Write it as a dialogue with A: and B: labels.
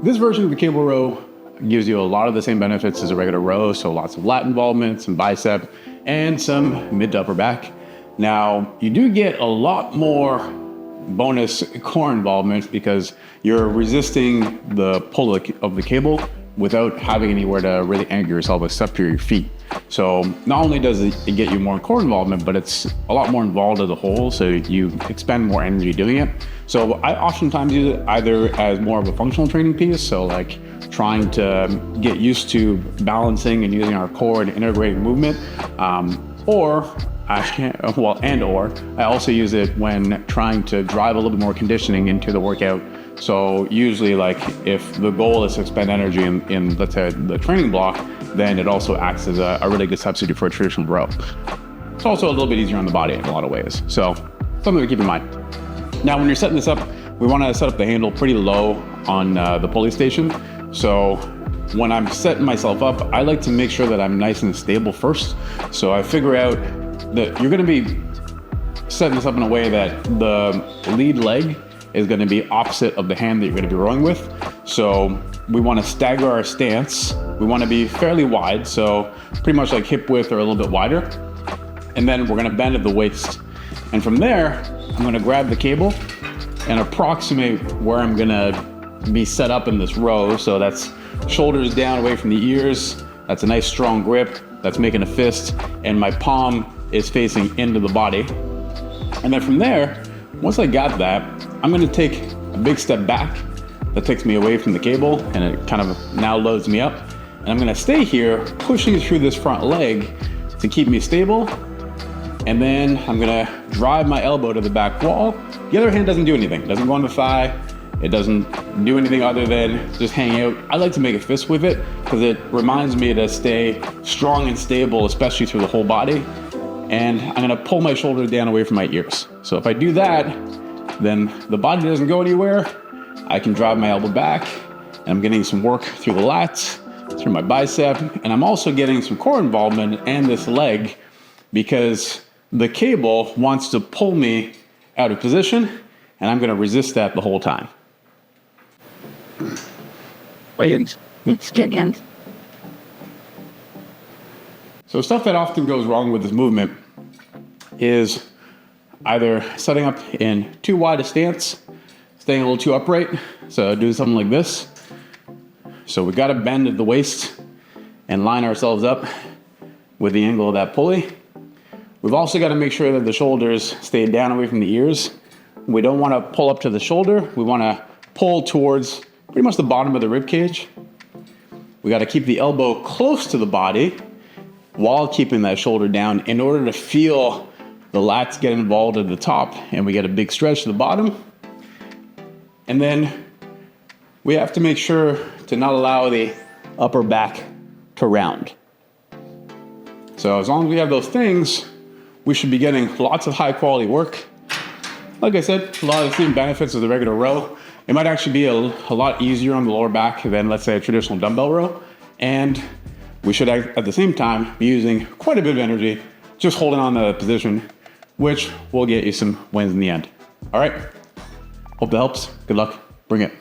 A: This version of the cable row gives you a lot of the same benefits as a regular row, so lots of lat involvement, some bicep, and some mid to upper back. Now, you do get a lot more bonus core involvement because you're resisting the pull of the cable without having anywhere to really anchor yourself except for your feet. So not only does it get you more core involvement, but it's a lot more involved as a whole, so you expend more energy doing it. So I oftentimes use it either as more of a functional training piece, so like trying to get used to balancing and using our core and integrating movement, or I also use it when trying to drive a little bit more conditioning into the workout. So usually, like if the goal is to expend energy in let's say the training block, then it also acts as a really good substitute for a traditional row. It's also a little bit easier on the body in a lot of ways. So something to keep in mind. Now, when you're setting this up, we want to set up the handle pretty low on the pulley station. So when I'm setting myself up, I like to make sure that I'm nice and stable first. So I figure out that you're going to be setting this up in a way that the lead leg is going to be opposite of the hand that you're going to be rowing with. So we want to stagger our stance. We want to be fairly wide, so pretty much like hip width or a little bit wider. And then we're going to bend at the waist. And from there, I'm going to grab the cable and approximate where I'm going to be set up in this row. So that's shoulders down away from the ears. That's a nice strong grip. That's making a fist. And my palm is facing into the body. And then from there, once I got that, I'm going to take a big step back. That takes me away from the cable and it kind of now loads me up. And I'm going to stay here pushing through this front leg to keep me stable. And then I'm going to drive my elbow to the back wall. The other hand doesn't do anything. It doesn't go on the thigh. It doesn't do anything other than just hang out. I like to make a fist with it because it reminds me to stay strong and stable, especially through the whole body. And I'm going to pull my shoulder down away from my ears. So if I do that, then the body doesn't go anywhere. I can drive my elbow back and I'm getting some work through the lats, through my bicep, and I'm also getting some core involvement and this leg because the cable wants to pull me out of position and I'm going to resist that the whole time. So stuff that often goes wrong with this movement is either setting up in too wide a stance, staying a little too upright. So do something like this. So we got to bend at the waist and line ourselves up with the angle of that pulley. We've also got to make sure that the shoulders stay down away from the ears. We don't want to pull up to the shoulder. We want to pull towards pretty much the bottom of the rib cage. We got to keep the elbow close to the body while keeping that shoulder down in order to feel the lats get involved at the top and we get a big stretch to the bottom. And then we have to make sure to not allow the upper back to round. So as long as we have those things, we should be getting lots of high quality work. Like I said, a lot of the same benefits of the regular row. It might actually be a lot easier on the lower back than, let's say, a traditional dumbbell row. And we should, at the same time, be using quite a bit of energy just holding on the position, which will get you some wins in the end. All right, hope that helps. Good luck. Bring it.